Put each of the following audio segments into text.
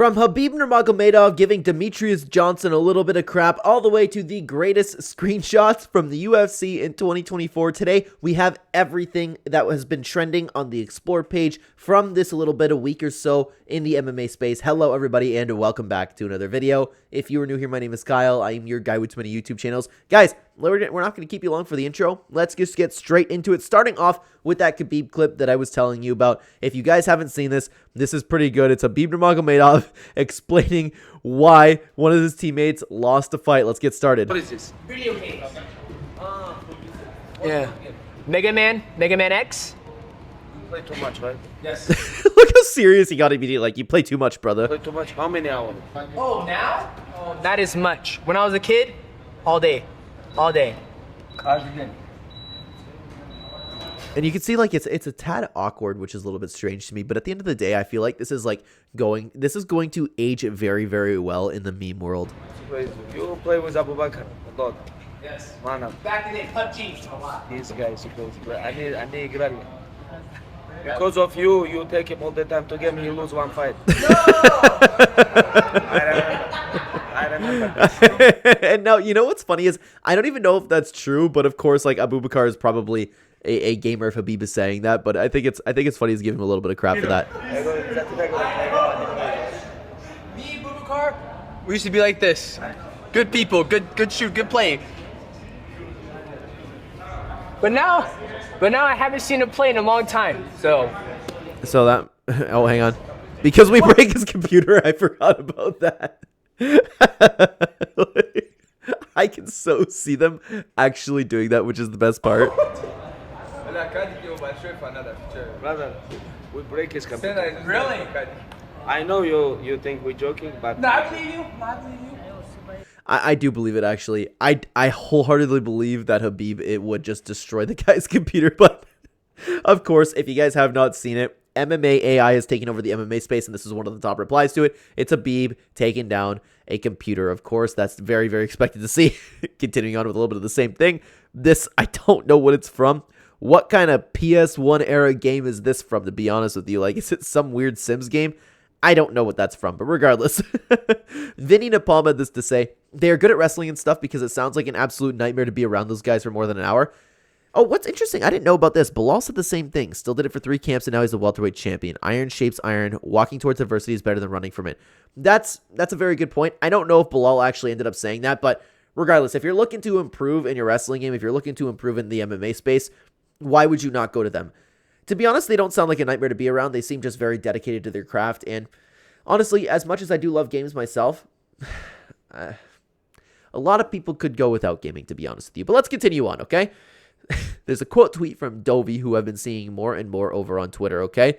From Khabib Nurmagomedov giving Demetrius Johnson a little bit of crap all the way to the greatest screenshots from the UFC in 2024. Today, we have everything that has been trending on the Explore page from this little bit a week or so in the MMA space. Hello, everybody, and welcome back to another video. If you are new here, my name is Kyle. I am your guy with too many YouTube channels. Guys, we're not going to keep you long for the intro. Let's just get straight into it, starting off with that Khabib clip that I was telling you about. If you guys haven't seen this, this is pretty good. It's Khabib Nurmagomedov explaining why one of his teammates lost a fight. Let's get started. What is this? Video games. Yeah. Mega Man X. You play too much, right? Yes. Look how serious he got immediately. Like, you play too much, brother. Play too much? How many hours? Oh, now? Oh, that is much. When I was a kid, all day. All day. And you can see, like, it's a tad awkward, which is a little bit strange to me. But at the end of the day, I feel like this is going to age very, very well in the meme world. You play with Abu Bakr a lot. Yes. Man, Back in the day, PUBG a lot. these guys supposed to play. I need Grally. Because of you, you take him all the time to game, he lose one fight. No! I remember. And now, you know what's funny is, I don't even know if that's true, but of course, like, Abu Bakr is probably a gamer if Khabib is saying that, but I think it's funny he's giving him a little bit of crap for that. Me, Bubakar, we used to be like this. Good people, good shoot, good playing. But now I haven't seen him play in a long time. So that, oh, hang on. Because we break his computer, I forgot about that. I can so see them actually doing that, which is the best part. Brother, we break his computer. really? I know you think we're joking, but... No, I believe you. I believe you. I do believe it, actually. I wholeheartedly believe that Khabib, it would just destroy the guy's computer. But, of course, if you guys have not seen it, MMA AI has taken over the MMA space, and this is one of the top replies to it. It's Khabib taking down a computer. Of course, that's very, very expected to see. Continuing on with a little bit of the same thing. This, I don't know what it's from. What kind of PS1 era game is this from, to be honest with you? Like, is it some weird Sims game? I don't know what that's from, but regardless. Vinny Napalm had this to say, they are good at wrestling and stuff because it sounds like an absolute nightmare to be around those guys for more than an hour. Oh, what's interesting, I didn't know about this. Bilal said the same thing. Still did it for 3 camps, and now he's a welterweight champion. Iron shapes iron. Walking towards adversity is better than running from it. That's a very good point. I don't know if Bilal actually ended up saying that, but regardless, if you're looking to improve in your wrestling game, if you're looking to improve in the MMA space, why would you not go to them? To be honest, they don't sound like a nightmare to be around. They seem just very dedicated to their craft. And honestly, as much as I do love games myself, a lot of people could go without gaming, to be honest with you. But let's continue on, okay? There's a quote tweet from Dovey, who I've been seeing more and more over on Twitter, okay?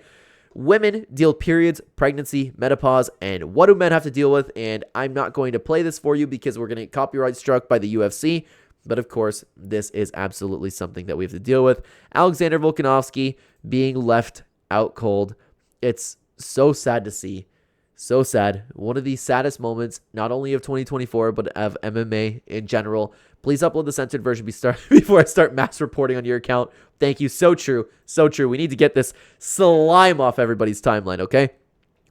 Women deal periods, pregnancy, menopause, and what do men have to deal with? And I'm not going to play this for you because we're going to get copyright struck by the UFC. But of course, this is absolutely something that we have to deal with. Alexander Volkanovski being left out cold. It's so sad to see. So sad. One of the saddest moments, not only of 2024, but of MMA in general. Please upload the censored version before I start mass reporting on your account. Thank you. So true. So true. We need to get this slime off everybody's timeline, okay?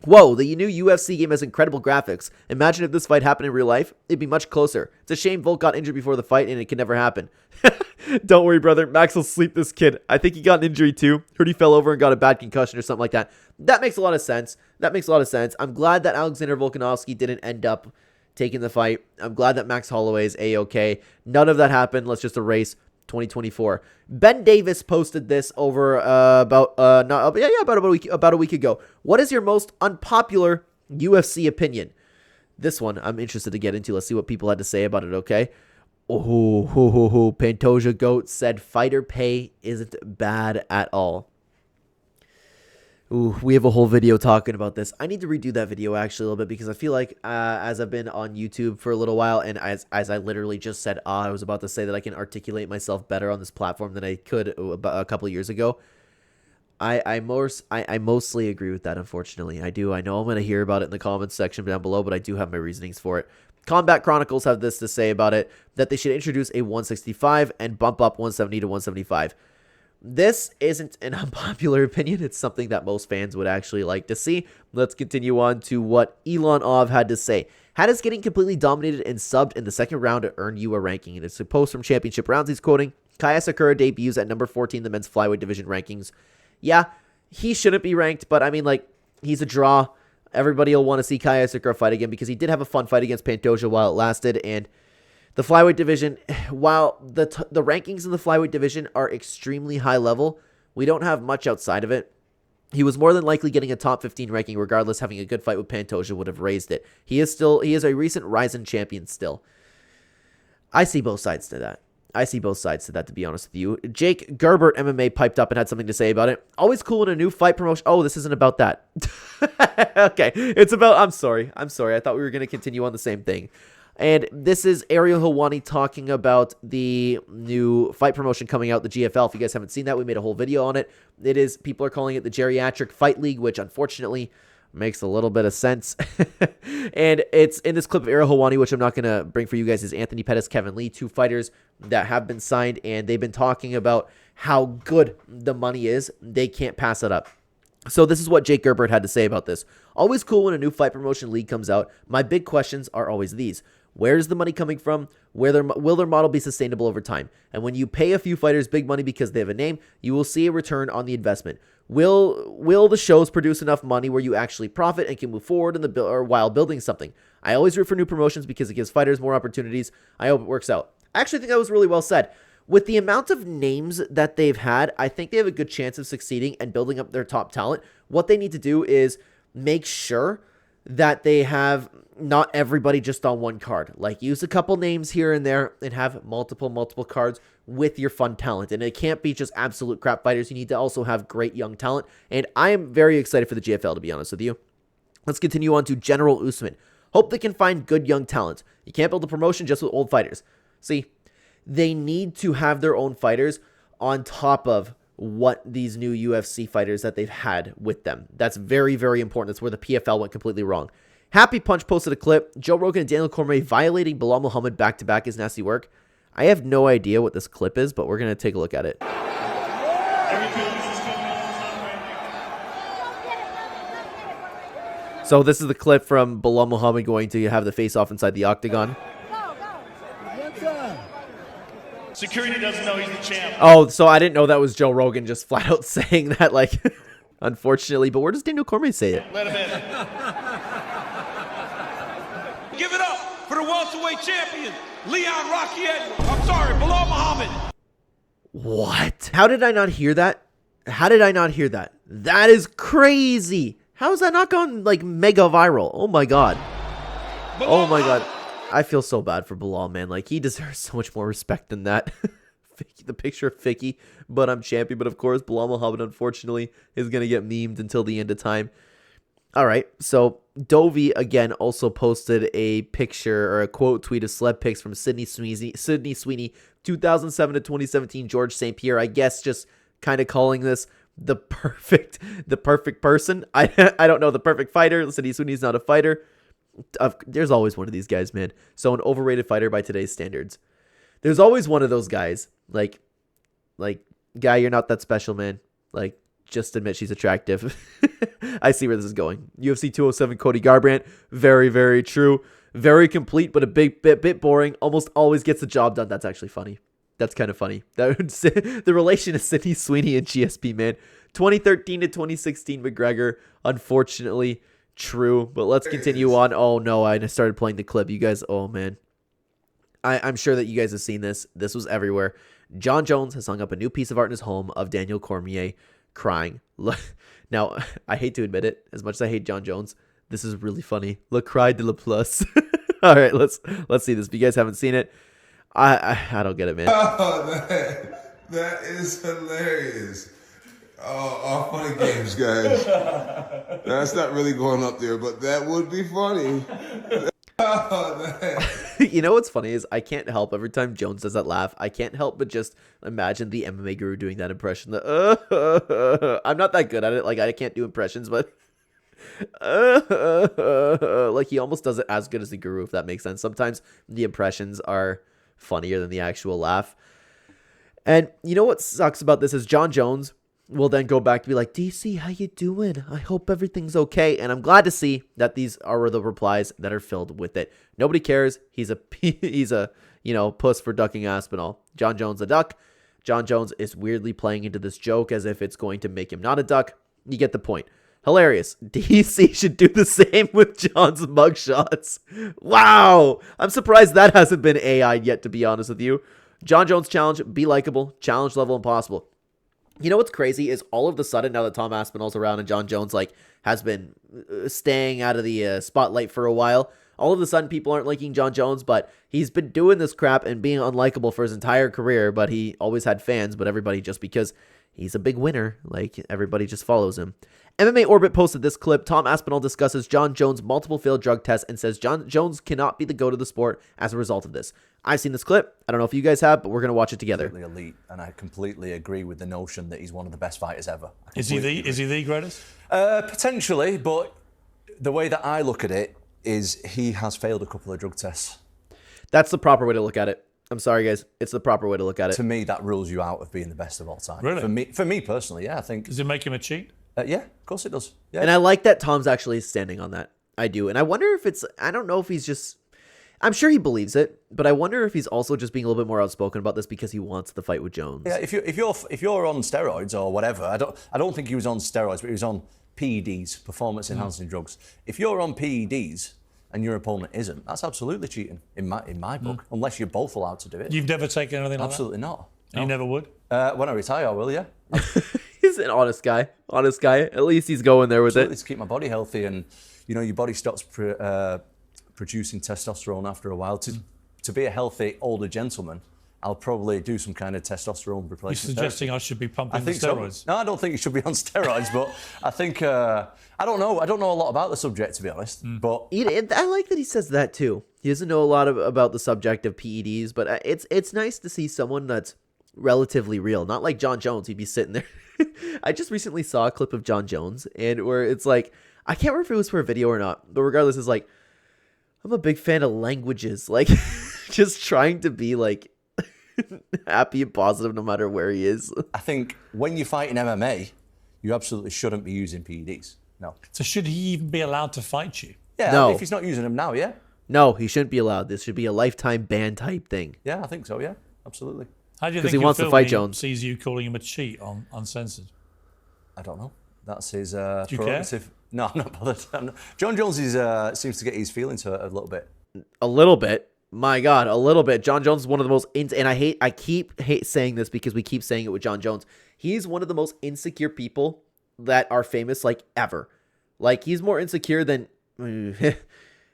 Whoa, the new UFC game has incredible graphics. Imagine if this fight happened in real life. It'd be much closer. It's a shame Volk got injured before the fight, and it can never happen. Don't worry, brother. Max will sleep this kid. I think he got an injury too. Heard he fell over and got a bad concussion or something like that. That makes a lot of sense. I'm glad that Alexander Volkanovski didn't end up taking the fight. I'm glad that Max Holloway is A-okay. None of that happened. Let's just erase 2024. Ben Davis posted this over about a week ago. What is your most unpopular UFC opinion? This one I'm interested to get into. Let's see what people had to say about it, okay? Pantoja Goat said fighter pay isn't bad at all. Ooh, we have a whole video talking about this. I need to redo that video actually a little bit because I feel like as I've been on YouTube for a little while and as I literally just said, I was about to say that I can articulate myself better on this platform than I could about a couple of years ago. I mostly agree with that, unfortunately. I do. I know I'm going to hear about it in the comments section down below, but I do have my reasonings for it. Combat Chronicles have this to say about it, that they should introduce a 165 and bump up 170 to 175. This isn't an unpopular opinion. It's something that most fans would actually like to see. Let's continue on to what Elon Ov had to say. Had us getting completely dominated and subbed in the second round to earn you a ranking. And it's a post from Championship Rounds. He's quoting, Kaya Sakura debuts at number 14 in the men's flyweight division rankings. Yeah, he shouldn't be ranked, but I mean, like, he's a draw. Everybody will want to see Kaya Sakura fight again because he did have a fun fight against Pantoja while it lasted. And the flyweight division, while the rankings in the flyweight division are extremely high level, we don't have much outside of it. He was more than likely getting a top 15 ranking regardless. Having a good fight with Pantoja would have raised it. He is a recent Ryzen champion still. I see both sides to that. To be honest with you. Jake Gerbert MMA piped up and had something to say about it. Always cool when a new fight promotion. Oh, this isn't about that. Okay, it's about. I'm sorry. I thought we were going to continue on the same thing. And this is Ariel Helwani talking about the new fight promotion coming out, the GFL. If you guys haven't seen that, we made a whole video on it. People are calling it the Geriatric Fight League, which unfortunately makes a little bit of sense. And it's in this clip of Ariel Helwani, which I'm not going to bring for you guys, is Anthony Pettis, Kevin Lee, 2 fighters that have been signed, and they've been talking about how good the money is. They can't pass it up. So this is what Jake Gerbert had to say about this. Always cool when a new fight promotion league comes out. My big questions are always these. Where is the money coming from? Will their model be sustainable over time? And when you pay a few fighters big money because they have a name, you will see a return on the investment. Will the shows produce enough money where you actually profit and can move forward while building something? I always root for new promotions because it gives fighters more opportunities. I hope it works out. I actually think that was really well said. With the amount of names that they've had, I think they have a good chance of succeeding and building up their top talent. What they need to do is make sure that they have not everybody just on one card. Like, use a couple names here and there and have multiple cards with your fun talent. And it can't be just absolute crap fighters. You need to also have great young talent. And I am very excited for the GFL, to be honest with you. Let's continue on to General Usman. Hope they can find good young talent. You can't build a promotion just with old fighters. See, they need to have their own fighters on top of what these new UFC fighters that they've had with them. That's very, very important. That's where the PFL went completely wrong. Happy Punch posted a clip. Joe Rogan and Daniel Cormier violating Bilal Muhammad back-to-back is nasty work. I have no idea what this clip is, but we're going to take a look at it. So this is the clip from Bilal Muhammad going to have the face-off inside the octagon. Security doesn't know he's the champ. Oh, so I didn't know that was Joe Rogan just flat out saying that, like, unfortunately. But where does Daniel Cormier say it? Let him in. Give it up for the welterweight champion, Leon Rocky Edwards. I'm sorry, Bilal Muhammad. What? How did I not hear that? That is crazy. How has that not gone, like, mega viral? Oh, my God. Oh, my God. I feel so bad for Bilal, man. Like, he deserves so much more respect than that. The picture of Ficky, but I'm champion. But of course, Bilal Muhammad, unfortunately, is going to get memed until the end of time. All right, so Dovey, again, also posted a picture or a quote tweet of celeb pics from Sydney Sweeney, 2007 to 2017, George St. Pierre. I guess just kind of calling this the perfect person. I don't know, the perfect fighter. Sydney Sweeney's not a fighter. There's always one of these guys, man. So an overrated fighter by today's standards. There's always one of those guys. Like, guy, you're not that special, man. Like, just admit she's attractive. I see where this is going. UFC 207 Cody Garbrandt. Very, very true. Very complete, but a bit boring. Almost always gets the job done. That's actually funny. That's kind of funny. The relation of Sydney Sweeney and GSP, man. 2013 to 2016 McGregor. Unfortunately, true. But let's continue on. Oh, no. I started playing the clip. You guys, oh, man. I'm sure that you guys have seen this. This was everywhere. Jon Jones has hung up a new piece of art in his home of Daniel Cormier crying. Now, I hate to admit it, as much as I hate Jon Jones, this is really funny. Le cry de la plus. All right, let's see this. If you guys haven't seen it, I don't get it, man. Oh, that is hilarious. Oh, all funny games, guys. That's not really going up there, but that would be funny. You know what's funny is I can't help every time Jones does that laugh. I can't help but just imagine the MMA guru doing that impression. I'm not that good at it. Like, I can't do impressions, but like, he almost does it as good as the guru, if that makes sense. Sometimes the impressions are funnier than the actual laugh. And you know what sucks about this is Jon Jones will then go back to be like, DC, how you doing? I hope everything's okay. And I'm glad to see that these are the replies that are filled with it. Nobody cares. He's a puss for ducking Aspinall. Jon Jones a duck. Jon Jones is weirdly playing into this joke as if it's going to make him not a duck. You get the point. Hilarious. DC should do the same with Jon's mugshots. Wow. I'm surprised that hasn't been AI'd yet, to be honest with you. Jon Jones challenge, be likable, challenge level impossible. You know what's crazy is all of the sudden, now that Tom Aspinall's around and Jon Jones has been staying out of the spotlight for a while, all of a sudden people aren't liking Jon Jones, but he's been doing this crap and being unlikable for his entire career, but he always had fans, but everybody just because he's a big winner, everybody just follows him. MMA Orbit posted this clip. Tom Aspinall discusses Jon Jones' multiple failed drug tests and says Jon Jones cannot be the GOAT of the sport as a result of this. I've seen this clip. I don't know if you guys have, but we're going to watch it together. Completely elite, and I completely agree with the notion that he's one of the best fighters ever. Is he the greatest? Potentially, but the way that I look at it is he has failed a couple of drug tests. That's the proper way to look at it. I'm sorry, guys. It's the proper way to look at it. To me, that rules you out of being the best of all time. Really? For me personally, yeah, I think. Does it make him a cheat? Yeah, of course it does. Yeah. And I like that Tom's actually standing on that. I do. And I wonder if I don't know if he's just, I'm sure he believes it, but I wonder if he's also just being a little bit more outspoken about this because he wants the fight with Jones. Yeah, if you're on steroids or whatever, I don't think he was on steroids, but he was on PEDs, performance enhancing drugs. If you're on PEDs and your opponent isn't, that's absolutely cheating in my book, unless you're both allowed to do it. You've never taken anything like Absolutely not. that? You never would? When I retire, I will, yeah. He's an honest guy. Honest guy. At least he's going there with Absolutely, it. to keep my body healthy, and your body stops producing testosterone after a while. To be a healthy older gentleman, I'll probably do some kind of testosterone replacement. You're suggesting therapy. I should be pumping I think steroids? So. No, I don't think you should be on steroids, but I think I don't know. I don't know a lot about the subject, to be honest. But I like that he says that too. He doesn't know a lot about the subject of PEDs, but it's nice to see someone that's relatively real. Not like Jon Jones. He'd be sitting there. I just recently saw a clip of Jon Jones, and where it's like, I can't remember if it was for a video or not, but regardless, it's like, I'm a big fan of languages. Just trying to be happy and positive no matter where he is. I think when you fight in MMA, you absolutely shouldn't be using PEDs. No. So should he even be allowed to fight you? Yeah, No. if he's not using them now, yeah. No, he shouldn't be allowed. This should be a lifetime ban type thing. Yeah, I think so, yeah. Absolutely. How do you 'Cause think he wants to fight Jones. sees you calling him a cheat on Uncensored? I don't know. That's his you care? prerogative. No, I'm not bothered. Jon Jones seems to get his feelings hurt a little bit. A little bit. My God, a little bit. Jon Jones is one of the most, and I keep saying this because we keep saying it with Jon Jones. He's one of the most insecure people that are famous, ever. He's more insecure than,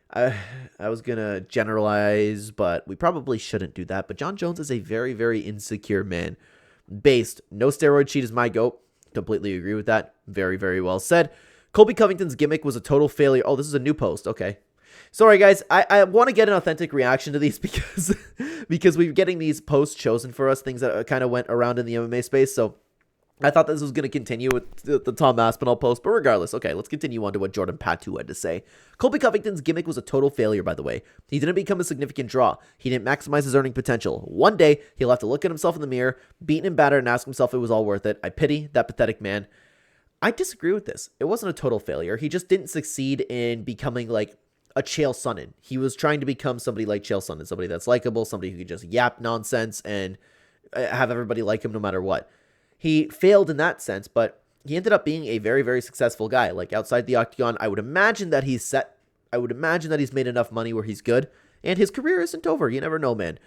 I was going to generalize, but we probably shouldn't do that. But Jon Jones is a very, very insecure man. Based, no steroid cheat is my GOAT. Completely agree with that. Very, very well said. Colby Covington's gimmick was a total failure. Oh, this is a new post. Okay. Sorry, guys. I want to get an authentic reaction to these because we're getting these posts chosen for us, things that kind of went around in the MMA space. So I thought this was going to continue with the Tom Aspinall post, but regardless, okay, let's continue on to what Jordan Patu had to say. Colby Covington's gimmick was a total failure, by the way. He didn't become a significant draw. He didn't maximize his earning potential. One day, he'll have to look at himself in the mirror, beaten and battered, and ask himself if it was all worth it. I pity that pathetic man. I disagree with this. It wasn't a total failure. He just didn't succeed in becoming a Chael Sonnen. He was trying to become somebody like Chael Sonnen, somebody that's likable, somebody who could just yap nonsense and have everybody like him no matter what. He failed in that sense, but he ended up being a very, very successful guy. Outside the octagon, I would imagine that he's set. I would imagine that he's made enough money where he's good, and his career isn't over. You never know, man.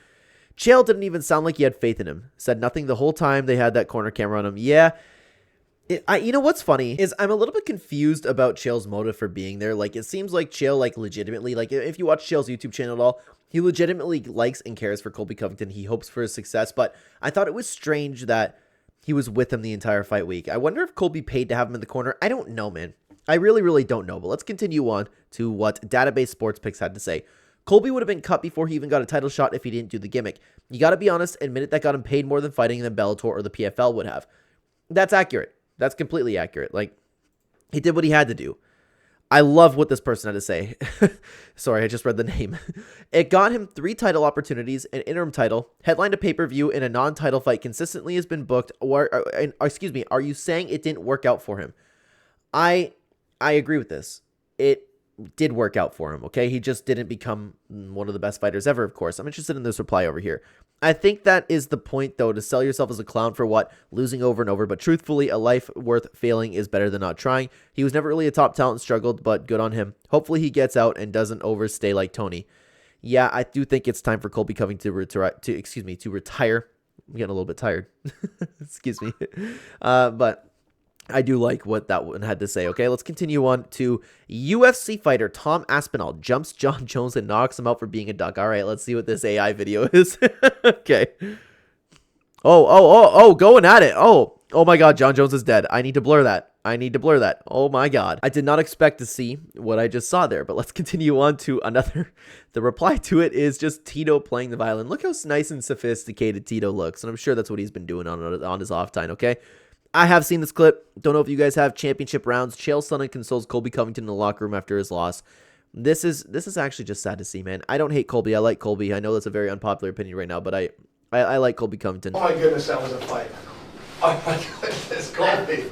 Chael didn't even sound like he had faith in him. Said nothing the whole time they had that corner camera on him. Yeah. You know what's funny is I'm a little bit confused about Chael's motive for being there. It seems like Chael, legitimately, if you watch Chael's YouTube channel at all, he legitimately likes and cares for Colby Covington. He hopes for his success, but I thought it was strange that he was with him the entire fight week. I wonder if Colby paid to have him in the corner. I don't know, man. I really, really don't know, but let's continue on to what Database Sports Picks had to say. Colby would have been cut before he even got a title shot if he didn't do the gimmick. You got to be honest, admit it, that got him paid more than fighting than Bellator or the PFL would have. That's accurate. That's completely accurate. He did what he had to do. I love what this person had to say. Sorry, I just read the name. It got him 3 title opportunities, an interim title, headlined a pay-per-view, and a non-title fight consistently has been booked. Excuse me, are you saying it didn't work out for him? I agree with this. It did work out for him, okay? He just didn't become one of the best fighters ever, of course. I'm interested in this reply over here. I think that is the point, though, to sell yourself as a clown for what? Losing over and over. But truthfully, a life worth failing is better than not trying. He was never really a top talent and struggled, but good on him. Hopefully he gets out and doesn't overstay like Tony. Yeah, I do think it's time for Colby Covington to retire. I'm getting a little bit tired. Excuse me. But I do like what that one had to say. Okay, let's continue on to UFC fighter Tom Aspinall jumps Jon Jones and knocks him out for being a duck. All right, let's see what this AI video is. Okay. Oh, going at it. Oh my God, Jon Jones is dead. I need to blur that. Oh my God. I did not expect to see what I just saw there, but let's continue on to another. The reply to it is just Tito playing the violin. Look how nice and sophisticated Tito looks, and I'm sure that's what he's been doing on his off time, okay? I have seen this clip. Don't know if you guys have. Championship rounds. Chael Sonnen consoles Colby Covington in the locker room after his loss. This is actually just sad to see, man. I don't hate Colby. I like Colby. I know that's a very unpopular opinion right now, but I like Colby Covington. Oh my goodness, that was a fight. Oh my goodness, Colby.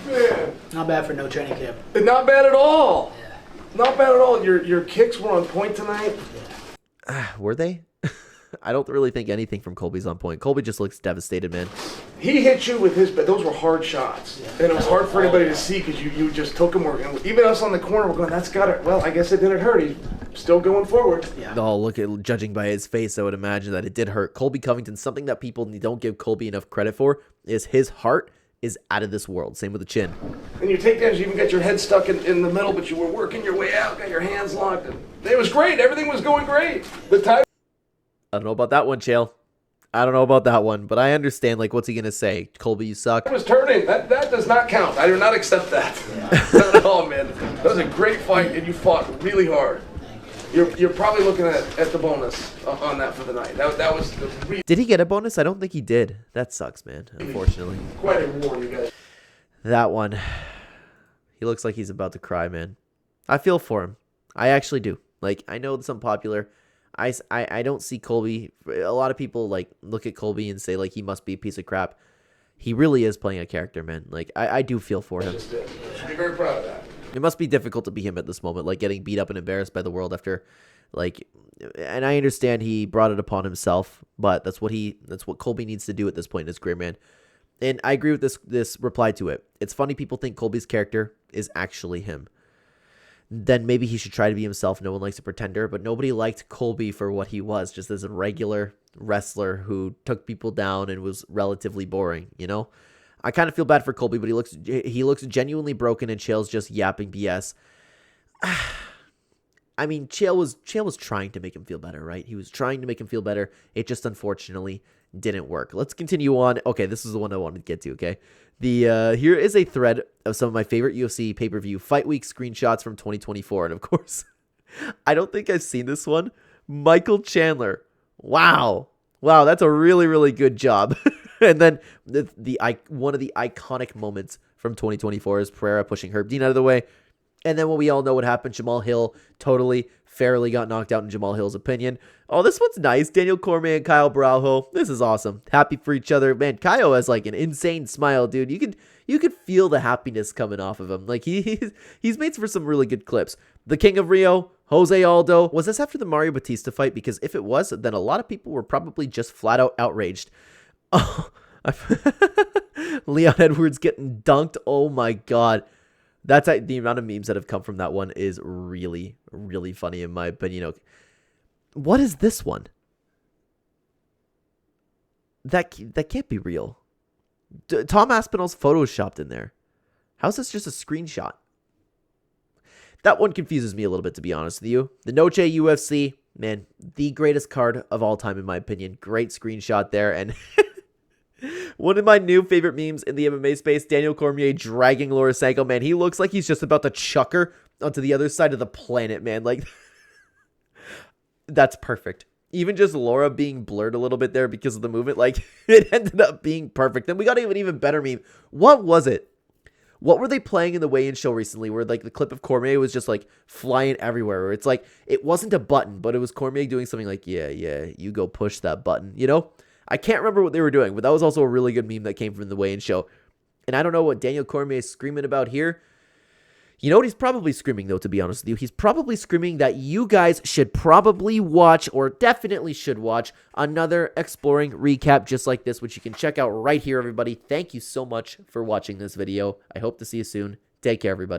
Man. Not bad for no training camp. Not bad at all. Yeah. Not bad at all. Your kicks were on point tonight. Were they? I don't really think anything from Colby's on point. Colby just looks devastated, man. He hit you with his, but those were hard shots. Yeah. And it was hard for anybody to see because you just took him. Even us on the corner were going, that's got it. Well, I guess it didn't hurt. He's still going forward. Yeah. Oh, look at, judging by his face, I would imagine that it did hurt. Colby Covington, something that people don't give Colby enough credit for is his heart is out of this world. Same with the chin. And your takedowns, you even got your head stuck in the middle, but you were working your way out, got your hands locked. And it was great. Everything was going great. The time. I don't know about that one, Chael. I don't know about that one, but I understand, like, what's he going to say? Colby, you suck. It was turning. That does not count. I do not accept that. Yeah. Not at all, man. That was a great fight, and you fought really hard. You're probably looking at the bonus on that for the night. That was the Did he get a bonus? I don't think he did. That sucks, man, unfortunately. Quite a war, you guys. That one. He looks like he's about to cry, man. I feel for him. I actually do. Like, I know it's unpopular. I don't see Colby. A lot of people like look at Colby and say like he must be a piece of crap. He really is playing a character, man. Like I do feel for him. Should be very proud of that. It must be difficult to be him at this moment, like getting beat up and embarrassed by the world after, like. And I understand he brought it upon himself, but that's what Colby needs to do at this point in his career, man. And I agree with this reply to it. It's funny people think Colby's character is actually him. Then maybe he should try to be himself. No one likes a pretender, but nobody liked Colby for what he was, just as a regular wrestler who took people down and was relatively boring, you know? I kind of feel bad for Colby, but he looks genuinely broken, and Chael's just yapping BS. I mean, Chael was trying to make him feel better, right? He was trying to make him feel better. It just unfortunately didn't work. Let's continue on. Okay, this is the one I wanted to get to, okay? Here is a thread of some of my favorite UFC pay-per-view fight week screenshots from 2024. And of course, I don't think I've seen this one. Michael Chandler. Wow, that's a really, really good job. And then one of the iconic moments from 2024 is Pereira pushing Herb Dean out of the way. And then when we all know what happened, Jamal Hill totally fairly got knocked out in Jamal Hill's opinion. Oh, this one's nice. Daniel Cormier and Kyle Braujo. This is awesome. Happy for each other. Man, Kyle has like an insane smile, dude. You could feel the happiness coming off of him. Like he's made for some really good clips. The King of Rio, Jose Aldo. Was this after the Mario Batista fight? Because if it was, then a lot of people were probably just flat out outraged. Oh, Leon Edwards getting dunked. Oh my God. That's the amount of memes that have come from that one is really, really funny in my opinion. What is this one? That can't be real. Tom Aspinall's photoshopped in there. How's this just a screenshot? That one confuses me a little bit, to be honest with you. The Noche UFC, man, the greatest card of all time in my opinion. Great screenshot there, and one of my new favorite memes in the MMA space, Daniel Cormier dragging Laura Sanko. Man, he looks like he's just about to chuck her onto the other side of the planet, man. Like, that's perfect. Even just Laura being blurred a little bit there because of the movement, like, it ended up being perfect. Then we got an even better meme. What was it? What were they playing in the weigh-in show recently where like the clip of Cormier was just like flying everywhere, where it's like it wasn't a button, but it was Cormier doing something like, yeah, you go push that button, you know? I can't remember what they were doing, but that was also a really good meme that came from the weigh-in show. And I don't know what Daniel Cormier is screaming about here. You know what he's probably screaming, though, to be honest with you? He's probably screaming that you guys should probably watch, or definitely should watch, another exploring recap just like this, which you can check out right here, everybody. Thank you so much for watching this video. I hope to see you soon. Take care, everybody.